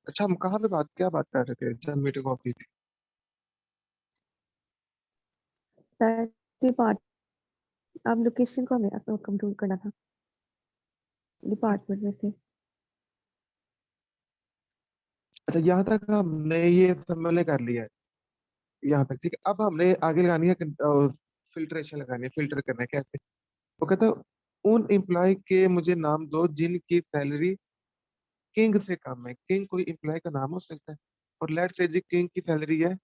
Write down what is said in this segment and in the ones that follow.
अच्छा, हम कहाँ पे क्या बात कर रहे थे जब मीटिंग ऑफ हुई थी? डिपार्ट अब लोकेशन को हमें कंप्यूटर करना था डिपार्टमेंट में से। अच्छा, यहाँ तक हमने ये समझ कर लिया है। यहाँ तक ठीक है। अब हमने आगे लगानी है, फिल्ट्रेशन लगानी है, फिल्टर करना है कैसे। वो कहता है उन एम्प्लॉय के मुझे नाम दो जिनकी सैलरी किंग से कम है। किंग कोई एम्प्लॉय का नाम हो सकता है। और लेट से जी किंग की सैलरी है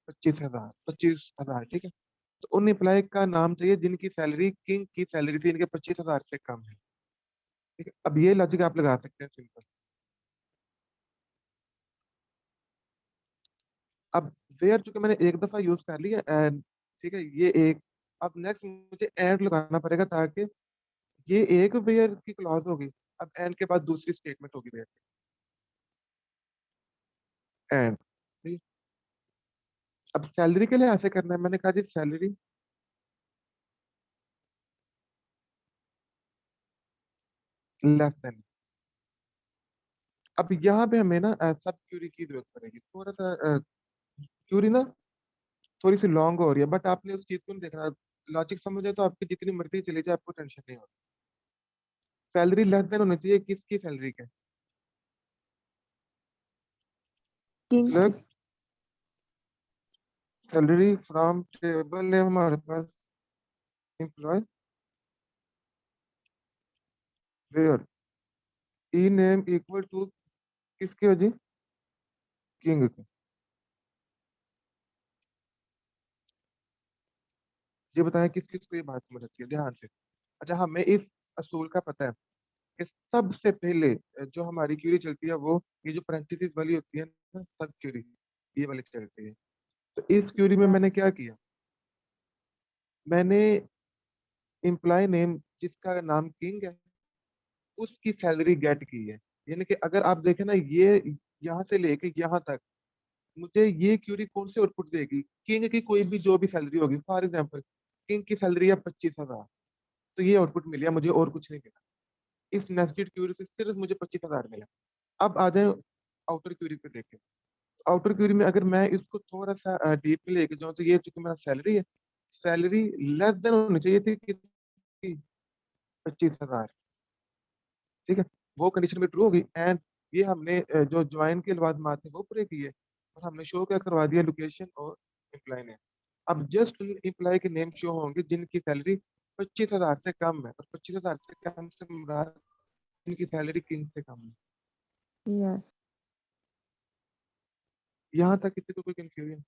25,000, 25,000, ठीक है। तो उन एम्प्लॉय का नाम चाहिए जिनकी सैलरी किंग की सैलरी थी इनके 25,000 से कम है। ठीक है, अब ये लॉजिक आप लगा सकते हैं सिंपल। अब वेयर चूंकि मैंने एक दफा यूज कर लिया एंड, ठीक है, ये एक। अब नेक्स्ट मुझे एंड लगाना पड़ेगा ताकि ये एक वेयर की क्लॉज होगी। अब एंड के बाद दूसरी स्टेटमेंट होगी वेयर एंड। अब सैलरी के लिए ऐसे करना है, मैंने कहा जी सैलरी लेस देन। अब यहाँ पे हमें ना सब क्यूरी की जरूरत पड़ेगी थोड़ा सा। क्यूरी ना थोड़ी सी लॉन्ग हो रही है, बट आपने उस चीज को नहीं देखना। लॉजिक समझे तो आपकी जितनी मर्जी चली जाए, आपको टेंशन नहीं होती। सैलरी लेस देन होनी चाहिए किसकी सैलरी के? किंग की। मतलब सैलरी फ्रॉम टेबल है हमारे पास employee where E name equal to किसके हो जी? किंग के। ये बताएं किस किस को ये बात समझ आती है ध्यान से। अच्छा, हमें इस असूल का पता है कि सबसे पहले जो हमारी क्यूरी चलती है वो ये जो पैरेंथेसिस वाली होती है ना, सब क्यूरी ये वाली चलती है। तो इस क्यूरी में या मैंने क्या किया, मैंने एम्प्लॉय नेम जिसका नाम किंग है उसकी सैलरी गेट की है। यानी कि अगर आप देखें ना, ये यहाँ से लेके यहाँ तक मुझे ये क्यूरी कौन सी आउटपुट देगी? किंग की कोई भी जो भी सैलरी होगी, फॉर एग्जाम्पल किंग की सैलरी है 25,000, तो ये आउटपुट मिल गया मुझे, और कुछ नहीं मिला। इस नेस्टेड क्यूरी से सिर्फ मुझे 25,000 मिला। अब आ जाए आउटर क्यूरी पे देखें। आउटर क्यूरी में अगर मैं इसको थोड़ा सा डीप में लेके जाऊँ तो ये चूंकि मेरा सैलरी है, सैलरी लेस देन होनी चाहिए थी कितनी? 25,000। ठीक है, वो कंडीशन भी ट्रू होगी। एंड ये हमने जो ज्वाइन के लवाजमात थे वो पूरे किए, और हमने शो क्या करवा दिया, लोकेशन और एम्प्लॉय ने। अब जस्ट उन एम्प्लॉय के नेम शो होंगे जिनकी सैलरी 25,000 से कम है, और 25,000 से कम से मुराद जिनकी सैलरी किंग से कम है। यस। यहाँ तक किसी को कोई कंफ्यूजन?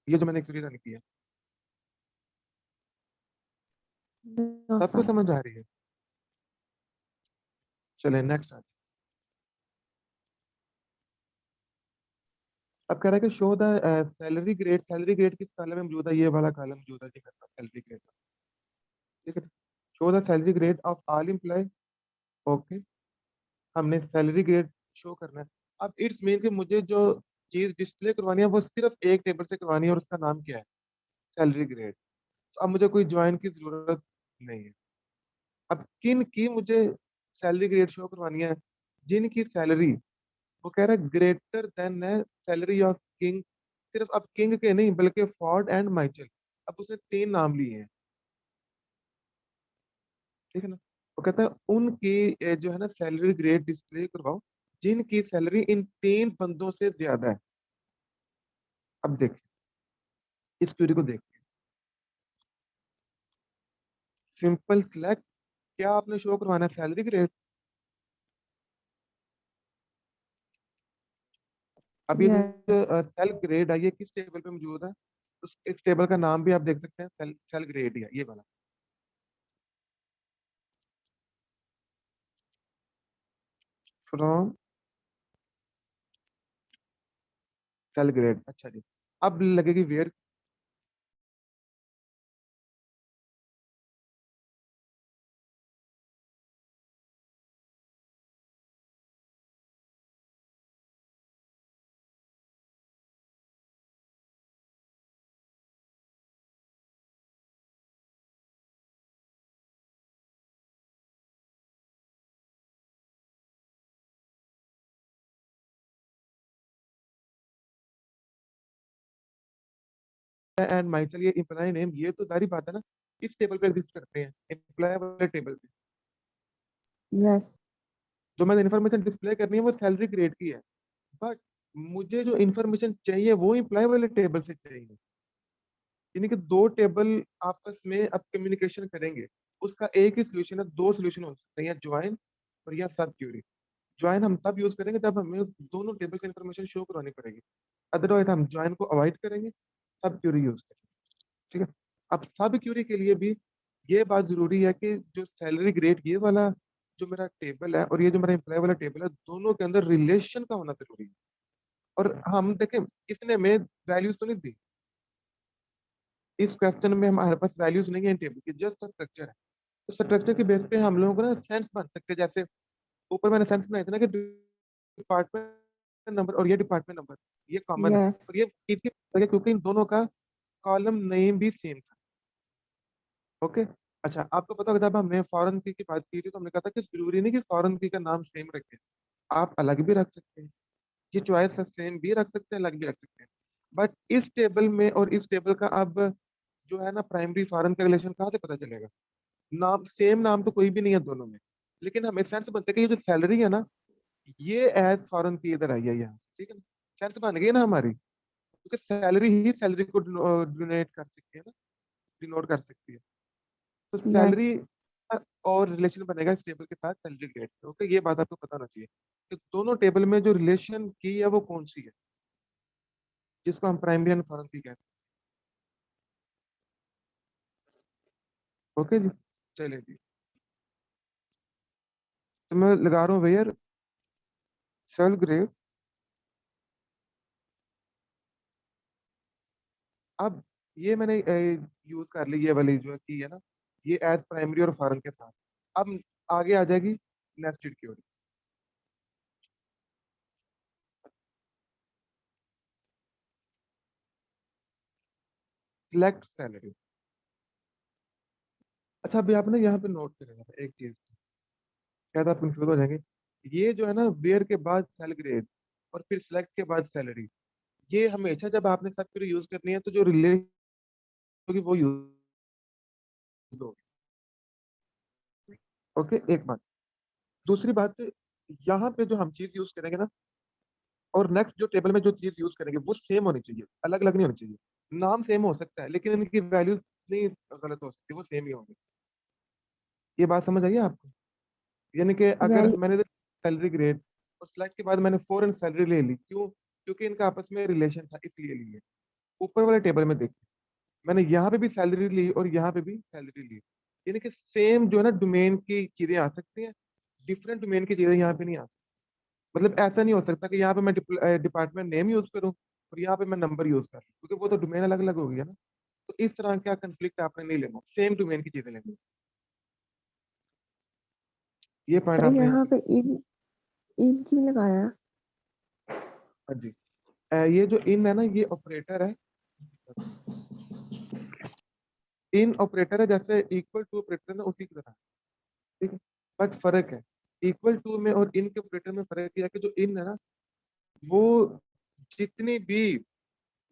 ये जो मैंने क्वेरी रन किया नो सबको सर। समझ आ रही है? चले नेक्स्ट। अब कह रहा है कि show the salary grade. Salary grade किस कॉलम में मौजूद है? ये वाला कॉलम मौजूद है जी मेरे पास सैलरी ग्रेड का। ठीक है, show the salary grade of all employ. Okay, हमने सैलरी ग्रेड शो करना है। अब इट्स मीन कि मुझे जो चीज डिस्प्ले करवानी है वो सिर्फ एक टेबल से करवानी है, और उसका नाम क्या है? Salary grade. तो अब मुझे कोई ज्वाइन की जरूरत नहीं है। अब किन की मुझे सैलरी ग्रेड शो करवानी है? जिनकी सैलरी, वो कह रहा है ग्रेटर देन है सैलरी ऑफ किंग। सिर्फ अब किंग के नहीं बल्कि फॉर्ड एंड माइचल। अब उसने तीन नाम लिए हैं, ठीक है ना। वो कहता है उनकी जो है ना सैलरी ग्रेड डिस्प्ले करवाओ जिनकी सैलरी इन तीन बंदों से ज्यादा है। अब देख इस क्वेरी को देख, सिंपल सिलेक्ट। क्या आपने शो करवाना है? Salary grade. अब ये यस। जो सेल ग्रेड है ये किस टेबल पे मौजूद है? उस इस टेबल का नाम भी आप देख सकते हैं, सेल सेल ग्रेड ही है ये वाला। From sal grade. अच्छा जी, अब लगेगी वेयर। एंड माइचल, ये एम्प्लॉय नेम, ये तो सारी बात है ना इस टेबल पे एग्जिस्ट करते हैं, एम्प्लॉय वाले टेबल पे। यस जो मैंने इन्फॉर्मेशन डिस्प्ले करनी है वो सैलरी ग्रेड की है, बट मुझे जो इन्फॉर्मेशन चाहिए वो एम्प्लॉय वाले टेबल से चाहिए। यानी कि दो टेबल आपस में अब कम्युनिकेशन करेंगे, उसका एक ही सोल्यूशन है, दो सोल्यूशन हो सकते हैं, या ज्वाइन और या सब क्यूरी। ज्वाइन हम तब यूज करेंगे जब हमें दोनों टेबल से इन्फॉर्मेशन शो करानी पड़ेगी, अदरवाइज हम ज्वाइन को अवॉइड करेंगे, सब क्यूरी यूज करेंगे। ठीक है। अब सब क्यूरी के लिए भी ये बात जरूरी है कि जो सैलरी ग्रेड ये वाला जो मेरा टेबल है और ये जो मेरा एम्प्लॉय वाला टेबल है, दोनों के अंदर रिलेशन का होना जरूरी है। और हम देखें इसने में वैल्यूज तो नहीं दी, इस क्वेश्चन में हमारे पास वैल्यूज नहीं है इन टेबल की, जस्ट स्ट्रक्चर है। तो स्ट्रक्चर के बेस पे हम लोगों को ना सेंस बन सकते हैं, जैसे ऊपर मैंने सेंस बनाया था ना कि डिपार्टमेंट नंबर और ये डिपार्टमेंट नंबर ये कॉमन है, यस और ये इसके क्योंकि इन दोनों का कॉलम नेम भी सेम था। ओके। अच्छा, आपको पता होगा जब हमने फॉरेन की बात की थी तो हमने कहा था कि जरूरी नहीं कि फॉरेन की का नाम सेम रखें, आप अलग भी रख सकते हैं, ये चॉइस है, सेम भी रख सकते हैं, अलग भी रख सकते हैं। बट इस टेबल में और इस टेबल का अब जो है ना प्राइमरी फॉरेन का रिलेशन कहाँ से पता चलेगा? नाम सेम, नाम तो कोई भी नहीं है दोनों में, लेकिन हमें सेंस बनता है कि ये जो सैलरी है ना ये एज फॉरेन की इधर आई है यहाँ, ठीक है ना, सेंस बन गई ना हमारी, क्योंकि सैलरी ही सैलरी को डिनोट कर सकती है ना, डिनोट कर सकती है। तो यस सैलरी और रिलेशन बनेगा इस टेबल के साथ सैलरी ग्रेड से। ओके, ये बात आपको पता होना चाहिए कि दोनों टेबल में जो रिलेशन की है वो कौन सी है, जिसको हम प्राइमरी एंड फॉरेन की कहते हैं। ओके जी, चलिए जी, तो मैं लगा रहा हूँ वेयर सेल ग्रेड। अब ये मैंने यूज कर ली ये वाली जो की है ना, ये एज प्राइमरी और फॉरेन के साथ। अब आगे आ जाएगी नेस्टेड क्वेरी, सिलेक्ट सैलरी। अच्छा, अभी आप ना यहाँ पे नोट करेंगे एक चीज, शायद आप कंफ्यूज हो जाएंगे। ये जो है ना वेयर के बाद सेल ग्रेड और फिर सिलेक्ट के बाद सैलरी, ये हमेशा जब आपने सब क्वेरी यूज करनी है तो जो रिलेशन होगी वो यूज होगी। ओके, एक बात। दूसरी बात, यहाँ पे जो हम चीज यूज करेंगे ना और नेक्स्ट जो टेबल में जो चीज यूज करेंगे वो सेम होनी चाहिए, अलग अलग नहीं होनी चाहिए। नाम सेम हो सकता है लेकिन इनकी वैल्यूज नहीं गलत हो सकती, वो सेम ही होंगे। ये बात समझ आई है आपको? यानी कि अगर वैल मैंने सैलरी ग्रेड और सिलेक्ट के बाद मैंने फॉरेन सैलरी ले ली, क्यों? क्योंकि इनका आपस में रिलेशन था इसलिए लिए। ऊपर वाले टेबल में देखिए, मैंने यहाँ पे भी सैलरी ली और यहाँ पे भी सैलरी ली, यानी कि सेम जो है ना डोमेन की चीजें आ सकती हैं, डिफरेंट डोमेन की चीजें यहाँ पे नहीं आ सकती। मतलब ऐसा नहीं हो सकता कि यहाँ पे मैं डिपार्टमेंट नेम यूज करूँ और यहाँ पे मैं नंबर यूज कर लूँ, क्योंकि वो तो डोमेन अलग अलग हो गया ना। तो इस तरह का कंफ्लिक्ट आपने नहीं लेना, सेम डोमेन की चीजें लेनी। ये पॉइंट सर आपने यहाँ यहाँ पे। पे इन क्यों लगाया? हाँ जी। ये जो इन है ना ये ऑपरेटर है, इन ऑपरेटर है, जैसे इक्वल टू ऑपरेटर है उसी की तरह, ठीक है। बट फर्क है, इक्वल टू में और इन के ऑपरेटर में फर्क यह है कि जो इन है ना वो जितनी भी,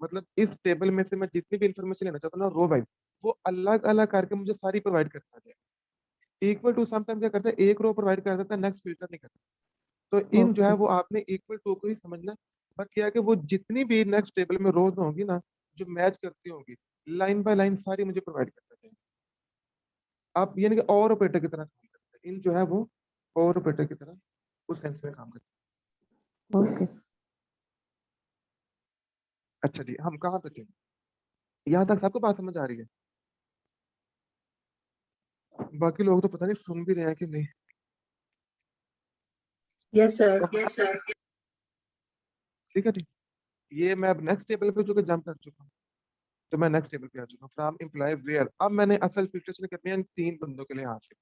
मतलब इस टेबल में से मैं जितनी भी इंफॉर्मेशन लेना चाहता हूँ ना रो वाइज, वो अलग अलग करके मुझे सारी प्रोवाइड करता है। इक्वल टू समटाइम क्या करता है, एक रो प्रोवाइड कर देता है, नेक्स्ट फिल्टर नहीं करता। तो इन जो है ओके वो आपने इक्वल टू को ही समझना है। बट क्या है कि वो जितनी भी नेक्स्ट टेबल में रोज होंगी ना जो मैच करती होंगी, लाइन बाय लाइन सारी मुझे प्रोवाइड कर देते हैं। आप यानी कि और ऑपरेटर की तरह काम करते हैं, इन जो है वो और ऑपरेटर की तरह उस सेंस में काम करते ओके हैं। अच्छा जी, हम कहाँ तक हैं? यहाँ तक सबको बात समझ आ रही है? बाकी लोग तो पता नहीं सुन भी रहे हैं कि नहीं। Yes sir. Yes sir. ठीक है, ठीक। ये मैं अब नेक्स्ट टेबल पे जो कि जंप कर चुका हूँ, तो मैं नेक्स्ट टेबल पे आ चुका हूँ, फ्रॉम एम्प्लॉय वेयर। अब मैंने असल फिल्ट्रेशन करनी है इन तीन बंदों के लिए यहाँ पे।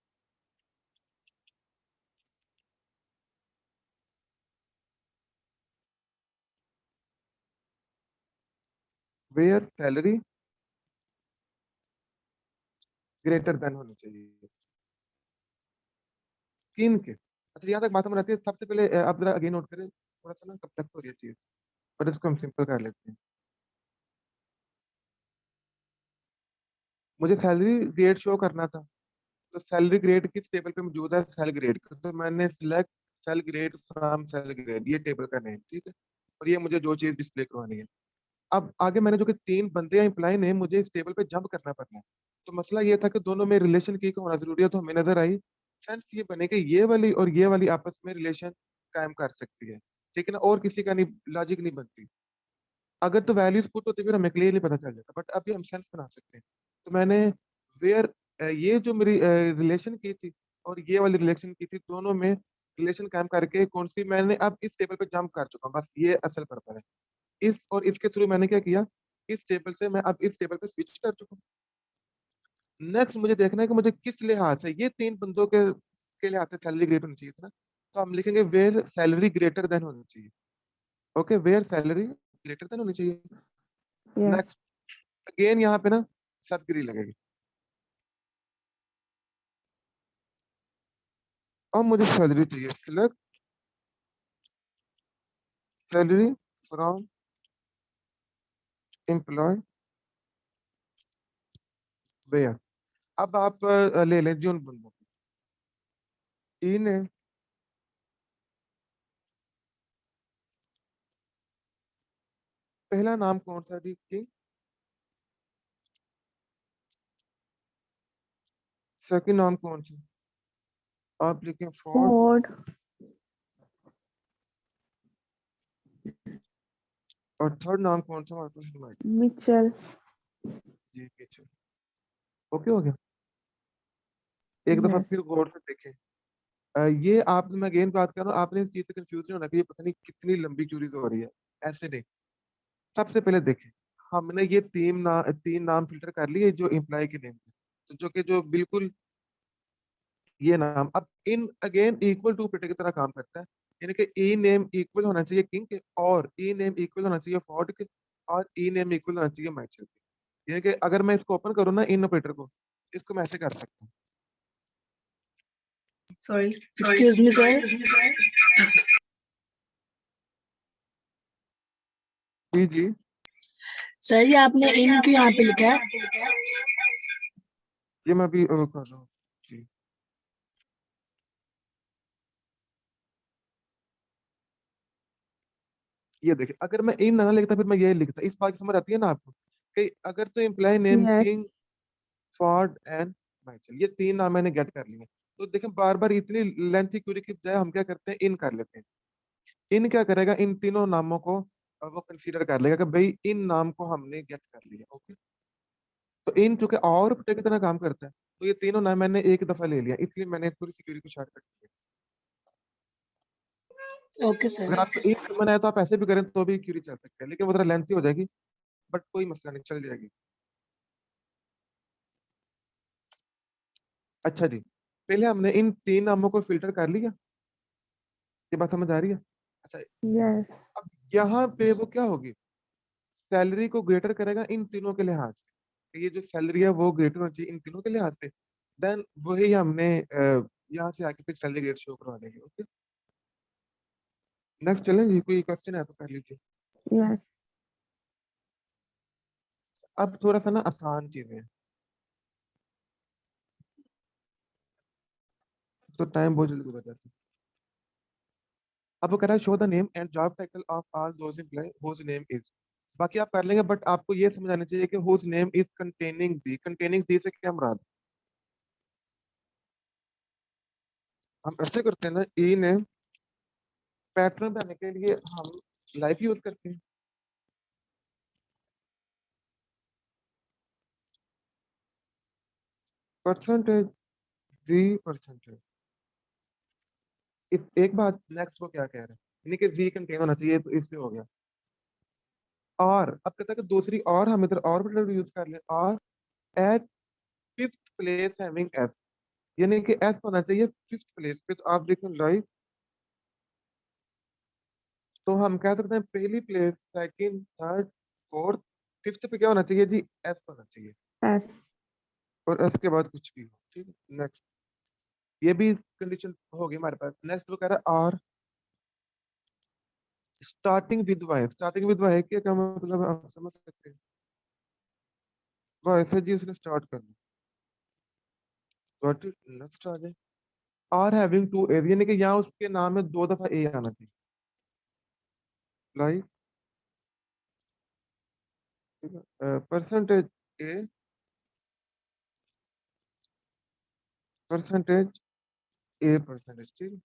वेयर सैलरी ग्रेटर देन होनी चाहिए तीन के। अच्छा, यहाँ तक बात हम रहती है, सबसे पहले आप जरा अगेन नोट करें, थोड़ा सा ना कम्प्लेक्स हो रही है चीज, पर इसको हम सिंपल कर लेते हैं। मुझे सैलरी ग्रेड शो करना था, तो सैलरी ग्रेड किस टेबल पे मौजूद है, सेल ग्रेड का, तो मैंने select sal grade from sal grade, ये टेबल का नेम, ठीक है। और ये मुझे जो चीज डिस्प्ले करवानी है। अब आगे मैंने जो कि तीन बंदे इंप्लाई ने मुझे इस टेबल पे जंप करना पड़ना है। तो मसला ये था कि दोनों में रिलेशन की का होना जरूरी है, तो हमें नजर आई सेंस ये बने कि ये वाली और ये वाली आपस में रिलेशन कायम कर सकती है, ठीक है ना, और किसी का नहीं, लॉजिक नहीं बनती। अगर तो वैल्यूज पुट होती फिर हमें क्लियरली पता चल जाता, बट अभी हम सेंस बना सकते हैं। तो मैंने वेयर, ये जो मेरी रिलेशन की थी और ये वाली रिलेशन की थी, दोनों में रिलेशन कायम करके कौन सी, मैंने अब इस टेबल पे जंप कर चुका हूँ, बस ये असल पर्पज है। इस और इसके थ्रू मैंने क्या किया, इस टेबल से मैं अब इस टेबल पे स्विच कर चुका हूँ। नेक्स्ट मुझे देखना है कि मुझे किस लिहाज से ये तीन बंदों के लिहाज से सैलरी ग्रेटर होनी चाहिए था ना, तो हम लिखेंगे वेयर सैलरी ग्रेटर देन होनी चाहिए। Okay, where salary greater than होनी चाहिए। यस। नेक्स्ट, अगेन यहाँ पे ना सबगिरी लगेगी। अब मुझे सैलरी चाहिए, select salary from employ where. अब आप ले लें जी उन बंदों को, इन है, पहला नाम कौन सा जी, किंग। सेकंड नाम कौन सा, आप लिखें फॉर्ड। फोर्ड। और थर्ड नाम कौन सा हमारे पास, माइकल। मिचेल। जी पीछे, ओके हो गया। एक दफा यस। फिर गौर से देखें। ये आप, मैं अगेन बात कर रहा हूँ, आपने इस चीज से कंफ्यूज नहीं होना कि ये पता नहीं कितनी लंबी क्यूरीज हो रही है, ऐसे नहीं। सबसे पहले देखें, हमने ये तीन नाम फिल्टर कर लिए जो इम्प्लाई के नेम थे, तो जो कि जो बिल्कुल ये नाम, अब in again equal to operator की तरह काम करता है। यानी कि ई नेम इक्वल होना चाहिए किंग के, और ई नेम इक्वल होना चाहिए फॉर्ड के, और ई नेम इक्वल होना चाहिए माइचल के। यानी कि अगर मैं इसको ओपन करूँ ना इन ऑपरेटर को, इसको मैं ऐसे कर सकता हूँ। Sorry, excuse me, sir. जी जी, सर ये आपने इन क्यों यहाँ पे लिखा है? ये मैं अभी कर रहा हूँ जी। ये देखिए, अगर मैं इन ना लिखता फिर मैं ये लिखता, इस बात की समझ आती है ना आपको, कि अगर तो employee name yes. King Ford and Michael, ये तीन नाम मैंने गेट कर लिए। तो देखें, बार बार इतनी लेंथी क्वेरी की बजाय हम क्या करते हैं, इन कर लेते हैं। इन क्या करेगा, इन तीनों नामों को वो कंसीडर कर लेगा कि भाई इन नाम को हमने गेट कर लिया, ओके। तो इन चूंकि और पट्टे की तरह काम करता है, तो ये तीनों नाम मैंने एक दफा ले लिया, इसलिए मैंने पूरी सिक्योरिटी को शॉर्टकट किया। Okay sir. अगर आपको एक नंबर आया तो आप ऐसे भी करें तो भी क्यूरी चल सकती है, लेकिन वो थोड़ा लेंथी हो जाएगी, बट कोई मसला नहीं, चल जाएगी। अच्छा जी, पहले हमने इन तीन नामों को फिल्टर कर लिया, ये बात समझ आ रही है। अच्छा, यस। अब यहाँ पे वो क्या होगी, सैलरी को ग्रेटर करेगा इन तीनों के लिहाज से, ये जो सैलरी है वो ग्रेटर होनी चाहिए इन तीनों के लिहाज से। देन वही हमने यहाँ से आके फिर सैलरी ग्रेड शो करवा देंगे, ओके। नेक्स्ट चलें जी, कोई क्वेश्चन है तो कर लीजिए। यस। अब थोड़ा सा ना आसान चीजें हैं, तो टाइम बहुत जल्दी गुजर जाता है। अब वो कह रहा है show the name and job title of all those employ whose name is. बाकी आप कर लेंगे, बट आपको ये समझ आना चाहिए कि whose name is containing the, containing the से क्या मुराद है। हम ऐसे करते हैं ना, ई नेम पैटर्न बनाने के लिए हम लाइफ यूज करते हैं, परसेंटेज दी परसेंटेज। एक बात, नेक्स्ट वो क्या कह रहा है, यानी कि जी कंटेन होना चाहिए, तो इससे हो गया। और अब कहता है कि दूसरी, और हम इधर और यूज कर लें, और at fifth place having S, यानी कि एस होना चाहिए फिफ्थ प्लेस पे, तो आप देखें लाइव, तो हम कह सकते हैं पहली place, second, third, fourth, fifth पे क्या होना चाहिए जी, एस होना चाहिए, एस। और एस के बाद कुछ भी हो, ठीक है। नेक्स्ट, ये भी कंडीशन होगी हमारे पास। नेक्स्ट वो कह रहा है और starting with Y, starting with Y क्या क्या मतलब है, आप समझ सकते हैं। वो ऐसे जी उसने स्टार्ट करना। Got it. नेक्स्ट आ जाए। आर हैविंग टू ए, यानी कि यहाँ उसके नाम में 2 दफा ए आना चाहिए। लाइक परसेंटेज ए, परसेंटेज ए, परसेंटेज। ठीक है,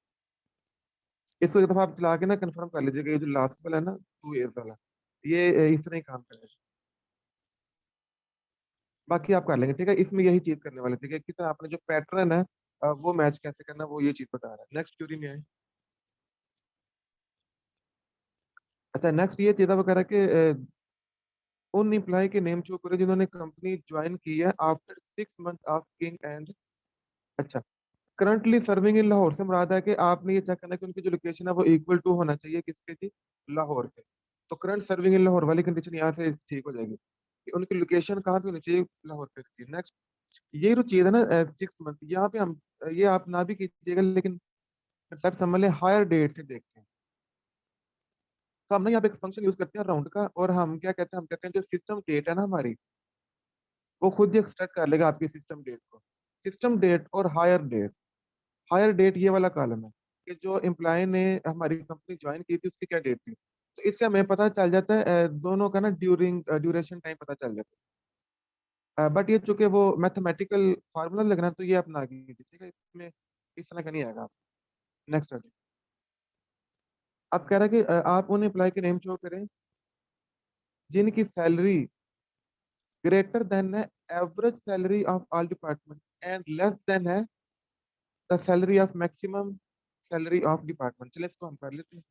इसको एक दफा आप चला के ना कंफर्म कर लीजिएगा, ये जो लास्ट वाला है ना 2 ए वाला, ये इस तरह ही काम करेगा। बाकी आप कर लेंगे, ठीक है। इसमें यही चीज करने वाले थे कि किस तरह आपने जो पैटर्न है वो मैच कैसे करना, वो ये चीज बता रहा है। नेक्स्ट क्यूरी में आए। अच्छा, नेक्स्ट ये चीज वगैरह के उन एम्प्लॉय के नेम शो करें जिन्होंने कंपनी ज्वाइन की है after 6 month of king and. अच्छा, करंटली सर्विंग इन लाहौर से मुराद है कि आपने ये चेक करना है कि उनकी जो लोकेशन है वो इक्वल टू होना चाहिए किसके जी, लाहौर के। तो करंट सर्विंग इन लाहौर वाली कंडीशन यहाँ से ठीक हो जाएगी कि उनकी लोकेशन कहाँ पे होनी चाहिए, लाहौर पे। नेक्स्ट, ये जो चीज है ना 6 मंथ, यहाँ पे हम ये आप ना भी कीजिएगा, लेकिन सर समझ लें हायर डेट से देखते हैं। तो हम ना यहाँ पे एक फंक्शन यूज करते हैं राउंड का, और हम क्या कहते हैं, हम कहते हैं जो सिस्टम डेट है ना हमारी, वो खुद ही एक्सट्रैक्ट कर लेगा आपकी सिस्टम डेट को। सिस्टम डेट और हायर डेट। हायर डेट ये वाला कॉलम है कि जो एम्प्लॉय ने हमारी कंपनी ज्वाइन की थी उसकी क्या डेट थी। तो इससे हमें पता चल जाता है दोनों का ना ड्यूरेशन टाइम पता चल जाता है। बट ये चूंकि वो मैथमेटिकल फार्मूला लगना है, तो ये अपना आगे कीजिए, ठीक है। इसमें इस तरह का नहीं आएगा। नेक्स्ट। अब कह रहा है कि आप उन एम्प्लॉय के नेम शो करें जिनकी सैलरी ग्रेटर देन है average salary of all department and less than है the salary of maximum salary of department. चलिए इसको हम कर लेते हैं।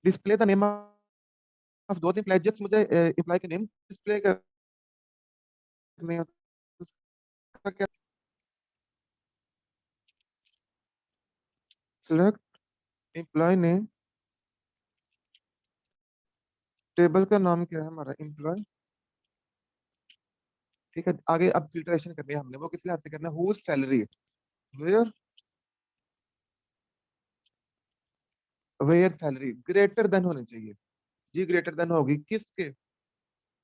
डिस्प्ले द नेम ऑफ दो एम्प्लॉय, जस्ट मुझे एम्प्लॉय के नेम डिस्प्ले करने हैं। उसका क्या, सिलेक्ट एम्प्लॉय नेम, टेबल का नाम क्या है हमारा, एम्प्लॉय। ठीक है, आगे अब फिल्ट्रेशन करनी है हमने, वो किस लिहाज से करना है, whose salary, where, where salary greater than होनी चाहिए। जी ग्रेटर देन होगी किसके,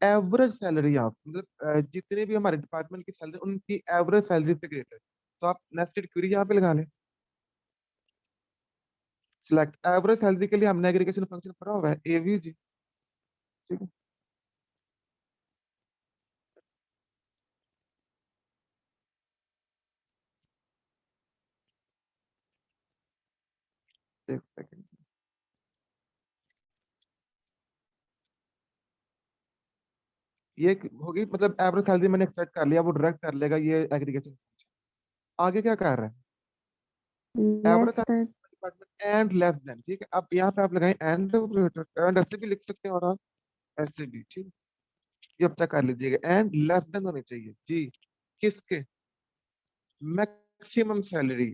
एवरेज सैलरी ऑफ, मतलब जितने भी हमारे डिपार्टमेंट की सैलरी उनकी एवरेज सैलरी से ग्रेटर। तो आप नेस्टेड क्वेरी यहाँ पे लगा लें। सिलेक्ट एवरेज सैलरी के लिए हमने एग्रीगेशन फंक्शन पढ़ा हुआ है, एवीजी। ठीक है, एक सेकंड। ये होगी, मतलब एवरेज सैलरी मैंने एक्सपेक्ट कर लिया, वो डायरेक्ट कर लेगा ये एग्रीगेशन। आगे क्या कर रहा है, average less than. Department and less then. ठीक है, अब यहाँ पे आप लगाएं एंड, एंड ऐसे भी लिख सकते हैं और आप ऐसे भी। ठीक, ये अब तक कर लीजिएगा, एंड लेस देन होनी चाहिए जी किसके, मैक्सिमम सैलरी।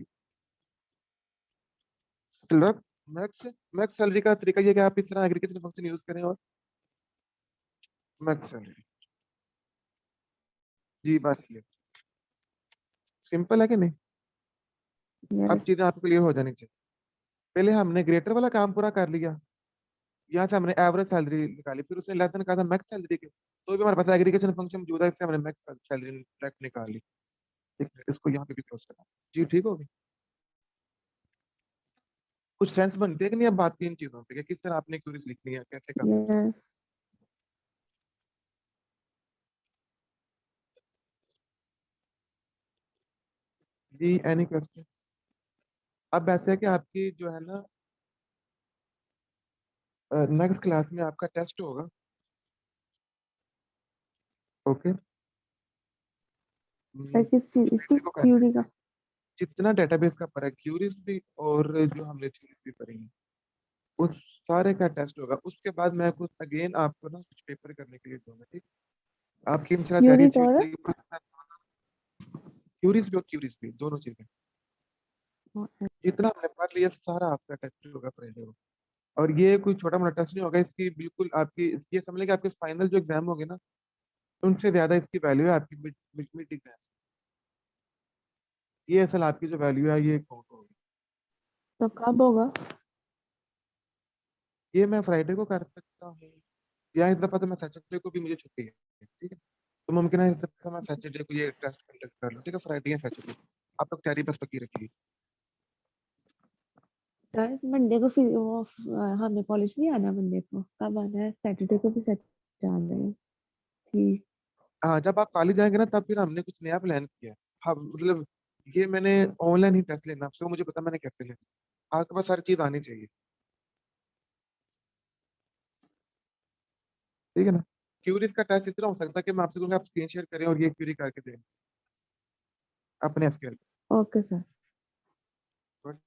मतलब मैक्स, मैक्स सैलरी का तरीका ये कि आप इस तरह एग्रीगेशन फंक्शन यूज करें और मैक्स सैलरी। जी बस ये सिंपल है कि नहीं। अब यस। चीजें आपको क्लियर हो जानी चाहिए। पहले हमने ग्रेटर वाला काम पूरा कर लिया, यहाँ से हमने एवरेज सैलरी निकाली, फिर उसने लेस देन कहा था मैक्स सैलरी के, तो भी हमारे पास एग्रीगेशन फंक्शन मौजूद है, इससे हमने मैक्स सैलरी डायरेक्ट निकाली। ठीक है, इसको यहाँ पे भी क्लोज करना। जी ठीक हो गई। कुछ सेंस बनती है कि नहीं अब बात की इन चीजों पे कि किस तरह आपने क्वेरीज लिखनी है, कैसे करना है। यस। जी एनी क्वेश्चन। अब ऐसा है कि आपकी जो है ना नेक्स्ट क्लास में आपका टेस्ट होगा। ओके, सर किस चीज इसकी को करना है क्यूरी का? जितना डेटाबेस का पढ़ा है, क्यूरीज भी और जो हमने थ्योरीज भी पढ़ी हैं, उस सारे का टेस्ट होगा। उसके बाद मैं कुछ अगेन आपको ना कुछ पेपर करने के लिए दूंगा। ठीक, आपकी इंशाल्लाह तैयारी क्यूरी अच्छी हो और जाएगी। क्यूरीज भी और क्यूरीज भी दोनों चीजें, जितना हमने पढ़ लिया सारा आपका टेस्ट होगा फ्राइडे को। और ये कोई छोटा मोटा टेस्ट नहीं होगा, इसकी बिल्कुल आपकी ये समझ लें कि आपके फाइनल जो एग्जाम होंगे ना, उनसे ज्यादा इसकी वैल्यू है आपकी मिड एग्जाम। ये असल आपकी जो वैल्यू है ये काउंट होगी। तो कब होगा? ये मैं फ्राइडे को कर सकता हूँ, या इस दफा तो मैं सैटरडे को भी मुझे छुट्टी है, ठीक है, तो मुमकिन है इस दफा मैं सैटरडे को ये टेस्ट कंडक्ट कर लूँ, ठीक है, फ्राइडे या सैटरडे। आप लोग तैयारी बस पक्की रखिए। सर मंडे को फिर वो हमें कॉलेज नहीं आना, मंडे को कब आना है? सैटरडे को भी सैटरडे आना है। ठीक। हाँ, जब आप कॉलेज जाएंगे ना तब फिर हमने कुछ नया प्लान किया है। हाँ मतलब ये मैंने ऑनलाइन ही टेस्ट लेना आपसे, मुझे पता मैंने कैसे लेना, आपके पास सारी चीज आनी चाहिए, ठीक है ना। क्यूरीज का टेस्ट इतना हो सकता है कि मैं आपसे कहूँगा आप स्क्रीन शेयर करें और ये क्यूरी करके दें अपने एसक्यूएल ओके सर। पर।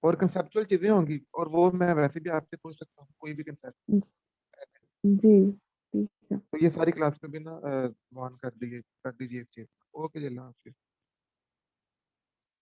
और कंसेप्चुअल चीजें होंगी और वो मैं वैसे भी आपसे पूछ सकता हूँ कोई भी कंसेप्ट। जी ठीक है। तो ये सारी क्लास में भी ना ऑन कर दीजिए इस चीज। ओके जी, अल्लाह हाफिज़।